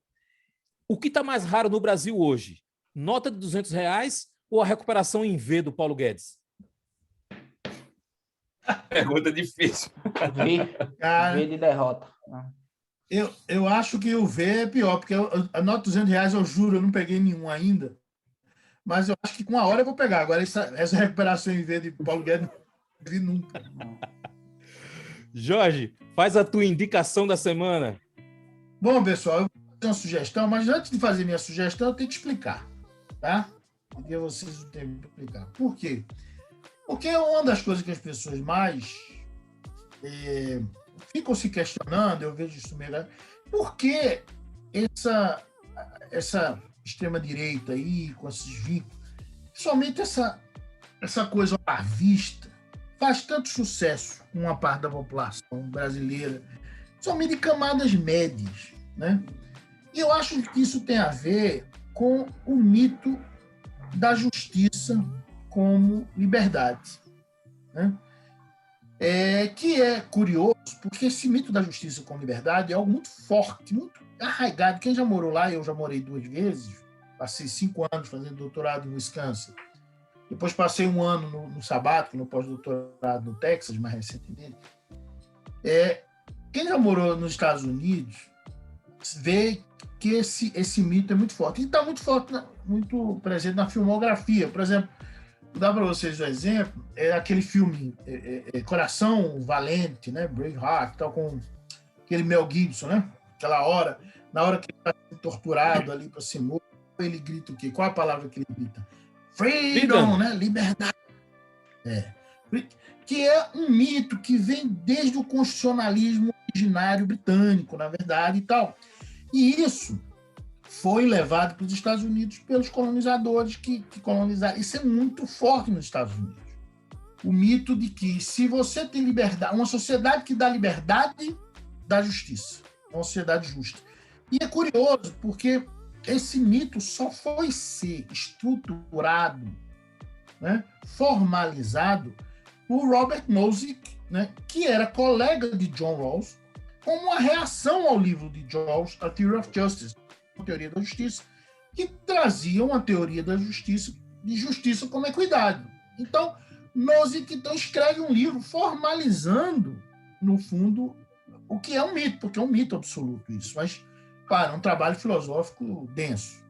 o que está mais raro no Brasil hoje? Nota de R$200 ou a recuperação em V do Paulo Guedes? Pergunta difícil. V de derrota. Eu acho que o V é pior, porque a nota de R$200, eu juro, eu não peguei nenhum ainda. Mas eu acho que com 1 hora eu vou pegar. Agora, essa recuperação em V de Paulo Guedes, não vi nunca. Jorge, faz a tua indicação da semana. Bom, pessoal, eu vou fazer uma sugestão, mas antes de fazer minha sugestão, eu tenho que explicar. Tá? Porque vocês não têm que explicar. Por quê? Porque uma das coisas que as pessoas mais ficam se questionando, eu vejo isso mesmo, por que essa extrema-direita aí, com esses vínculos, somente essa coisa à vista, faz tanto sucesso com uma parte da população brasileira, somente de camadas médias, né? E eu acho que isso tem a ver com o mito da justiça como liberdade, né? Que é curioso, porque esse mito da justiça como liberdade é algo muito forte, muito arraigado. Quem já morou lá, eu já morei 2 vezes, passei 5 anos fazendo doutorado em Wisconsin, depois passei 1 ano no sabático, no pós-doutorado no Texas, mais recentemente. Quem já morou nos Estados Unidos vê que esse mito é muito forte. E está muito forte, muito presente na filmografia. Por exemplo, vou dar para vocês um exemplo, aquele filme Coração Valente, né? Braveheart, tal, com aquele Mel Gibson, né? Na hora que ele está sendo torturado ali para ser morto, ele grita o quê? Qual a palavra que ele grita? Freedom, né? Liberdade. Que é um mito que vem desde o constitucionalismo originário britânico, na verdade, e tal. E isso foi levado para os Estados Unidos pelos colonizadores que colonizaram. Isso é muito forte nos Estados Unidos. O mito de que se você tem liberdade, uma sociedade que dá liberdade, dá justiça. Uma sociedade justa. E é curioso, porque esse mito só foi ser estruturado, né, formalizado por Robert Nozick, né, que era colega de John Rawls, como uma reação ao livro de Rawls, A Theory of Justice, a Teoria da Justiça, que trazia uma teoria da justiça, de justiça como equidade. Então, Nozick escreve um livro formalizando, no fundo, o que é um mito, porque é um mito absoluto isso, mas, claro, é um trabalho filosófico denso.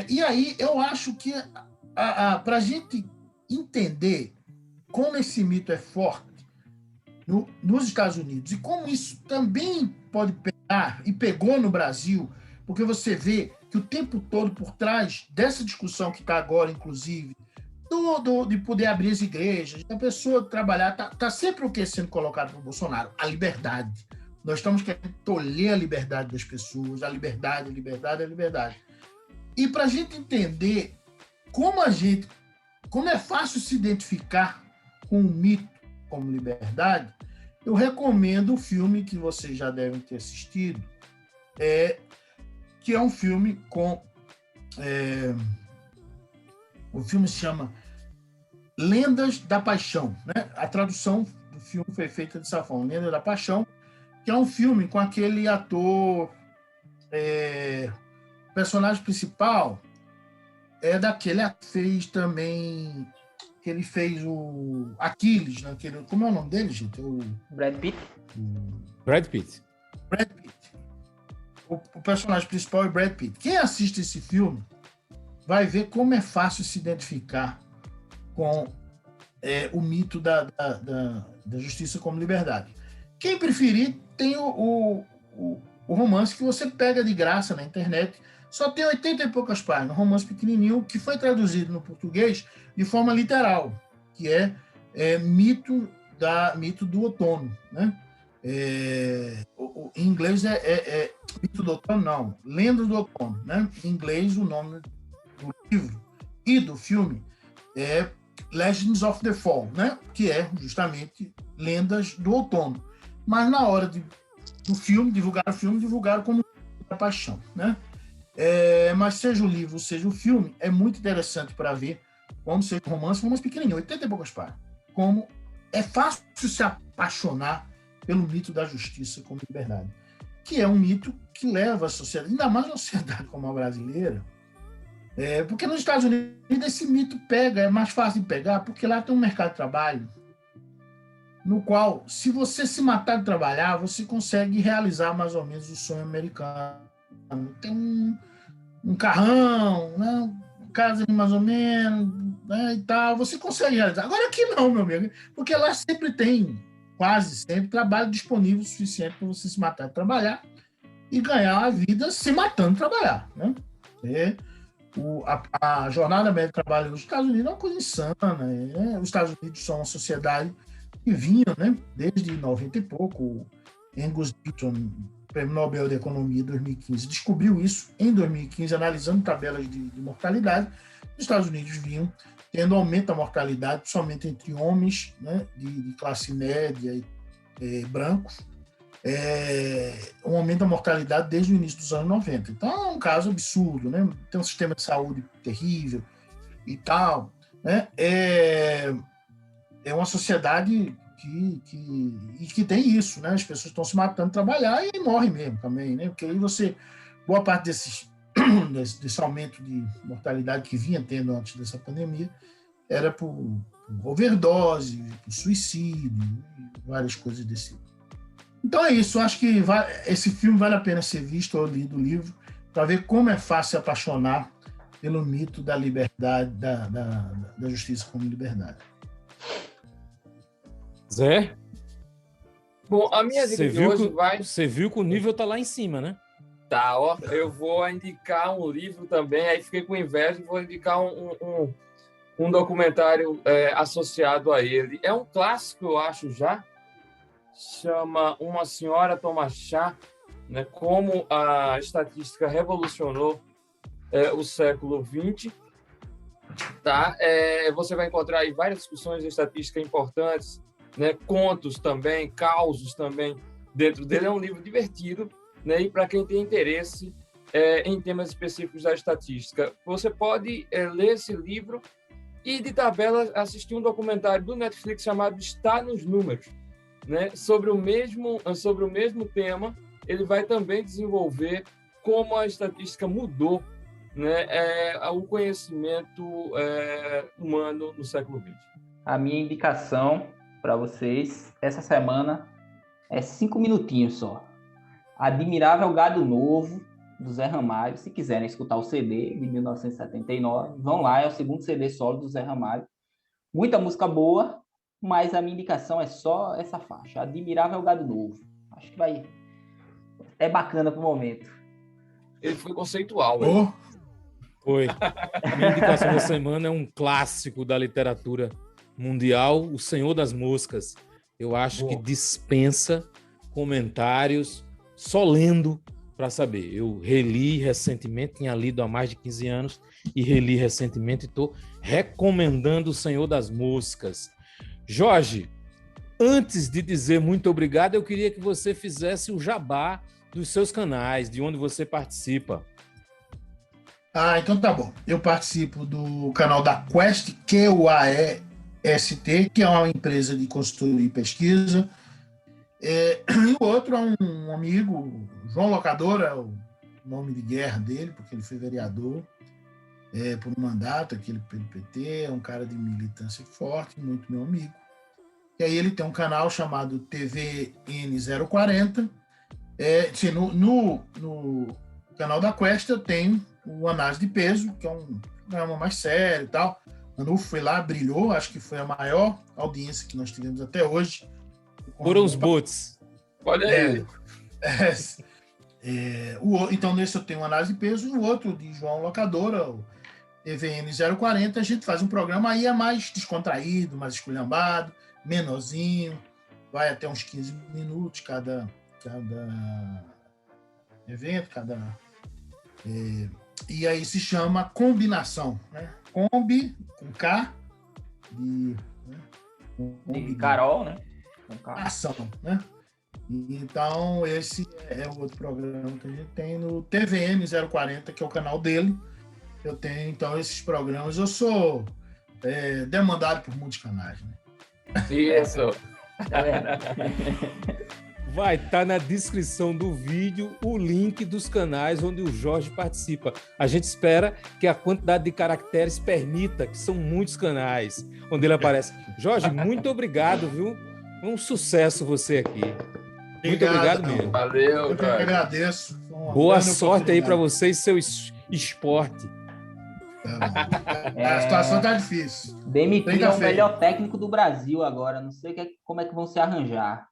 E aí, eu acho que, para a gente entender como esse mito é forte nos Estados Unidos e como isso também pode pegar, e pegou no Brasil, porque você vê que o tempo todo por trás dessa discussão que está agora, inclusive, de poder abrir as igrejas, da pessoa trabalhar, está sempre o que sendo colocado para o Bolsonaro? A liberdade. Nós estamos querendo tolher a liberdade das pessoas, a liberdade. E para a gente entender como é fácil se identificar com o mito como liberdade, eu recomendo o filme que vocês já devem ter assistido, que é um filme com... o filme se chama Lendas da Paixão, né? A tradução do filme foi feita dessa forma, Lendas da Paixão, que é um filme com aquele ator, personagem principal, daquele que fez também, que ele fez o Aquiles, né? Como é o nome dele, gente? Brad Pitt. Brad Pitt. O personagem principal é Brad Pitt. Quem assiste esse filme vai ver como é fácil se identificar com o mito da justiça como liberdade. Quem preferir, tem o romance que você pega de graça na internet. Só tem 80 e poucas páginas, um romance pequenininho que foi traduzido no português de forma literal, que é mito do outono, né? Em inglês mito do outono, não, Lendas do Outono, né? Em inglês, o nome do livro e do filme é Legends of the Fall, né? Que é justamente Lendas do Outono. Mas na hora do filme, divulgaram como a Paixão, né? Mas seja o livro, seja o filme, é muito interessante para ver como seja um romance pequenininho, 80 e poucas páginas, como é fácil se apaixonar pelo mito da justiça como liberdade, que é um mito que leva a sociedade, ainda mais uma sociedade como a brasileira, porque nos Estados Unidos esse mito é mais fácil de pegar, porque lá tem um mercado de trabalho no qual, se você se matar de trabalhar, você consegue realizar mais ou menos o sonho americano. Tem um carrão, né? Casa mais ou menos, né? E tal, você consegue realizar. Agora aqui não, meu amigo, porque lá sempre tem, quase sempre, trabalho disponível o suficiente para você se matar de trabalhar e ganhar a vida se matando de trabalhar, né? A jornada média de trabalho nos Estados Unidos é uma coisa insana. Né? Os Estados Unidos são uma sociedade que vinha, né, desde 90 e pouco. O Angus Deaton, Prêmio Nobel de Economia 2015, descobriu isso em 2015, analisando tabelas de mortalidade. Os Estados Unidos vinham tendo aumento da mortalidade, principalmente entre homens, né, de classe média e brancos, um aumento da mortalidade desde o início dos anos 90. Então, é um caso absurdo, né? Tem um sistema de saúde terrível e tal. Né? É uma sociedade que tem isso, né? As pessoas estão se matando de trabalhar e morrem mesmo também, né? Porque aí boa parte desse aumento de mortalidade que vinha tendo antes dessa pandemia era por overdose, por suicídio, várias coisas desse tipo. Então é isso, eu acho que esse filme vale a pena ser visto ou lido o livro para ver como é fácil se apaixonar pelo mito da liberdade, da justiça como liberdade. Zé? Bom, a minha dica de hoje vai... Você viu que o nível tá lá em cima, né? Tá, ó, eu vou indicar um livro também, aí fiquei com inveja e vou indicar um documentário associado a ele. É um clássico, eu acho, já. Chama Uma Senhora Toma Chá, né? Como a estatística revolucionou o século XX. Tá? Você vai encontrar aí várias discussões de estatística importantes, né? Contos também, causos também dentro dele. É um livro divertido, né? E para quem tem interesse em temas específicos da estatística, você pode ler esse livro e, de tabela, assistir um documentário do Netflix chamado Está nos Números, né? Sobre o mesmo tema. Ele vai também desenvolver como a estatística mudou, né, o conhecimento humano no século XX. A minha indicação para vocês essa semana é 5 minutinhos só. Admirável Gado Novo, do Zé Ramalho. Se quiserem escutar o CD de 1979, vão lá, é o segundo CD solo do Zé Ramalho. Muita música boa, mas a minha indicação é só essa faixa, Admirável Gado Novo. Acho que é bacana pro momento. Ele foi conceitual, hein? Foi. Minha indicação da semana é um clássico da literatura mundial, O Senhor das Moscas. Eu acho que dispensa comentários, só lendo para saber. Eu reli recentemente, tinha lido há mais de 15 anos e reli recentemente e estou recomendando O Senhor das Moscas. Jorge, antes de dizer muito obrigado, eu queria que você fizesse o jabá dos seus canais, de onde você participa. Então tá bom. Eu participo do canal da Quest, QAEST, que é uma empresa de consultoria e pesquisa. E o outro é um amigo, João Locador, é o nome de guerra dele, porque ele foi vereador por um mandato, aquele pelo PT, é um cara de militância forte, muito meu amigo. E aí ele tem um canal chamado TVN040. No canal da Quest eu tenho o Análise de Peso, que é um programa mais sério e tal. O Manu foi lá, brilhou, acho que foi a maior audiência que nós tivemos até hoje. Foram os bots. Olha aí. Então, nesse eu tenho Análise de Peso, e o outro de João Locadora, o TVN040, a gente faz um programa aí mais descontraído, mais esculhambado, menorzinho, vai até uns 15 minutos cada evento, e aí se chama Combinação, né? Combi com K de Carol, né? Ação, né? Então esse é o outro programa que a gente tem no TVN040, que é o canal dele. Eu tenho então esses programas. Eu sou demandado por muitos canais, né? Isso. Vai estar na descrição do vídeo o link dos canais onde o Jorge participa. A gente espera que a quantidade de caracteres permita, que são muitos canais onde ele aparece. Jorge, muito obrigado, viu? Um sucesso você aqui. Muito obrigado mesmo. Valeu, eu que agradeço. Boa sorte aí para você e seu esporte. A situação tá difícil. Demitiram o melhor técnico do Brasil agora. Não sei como é que vão se arranjar.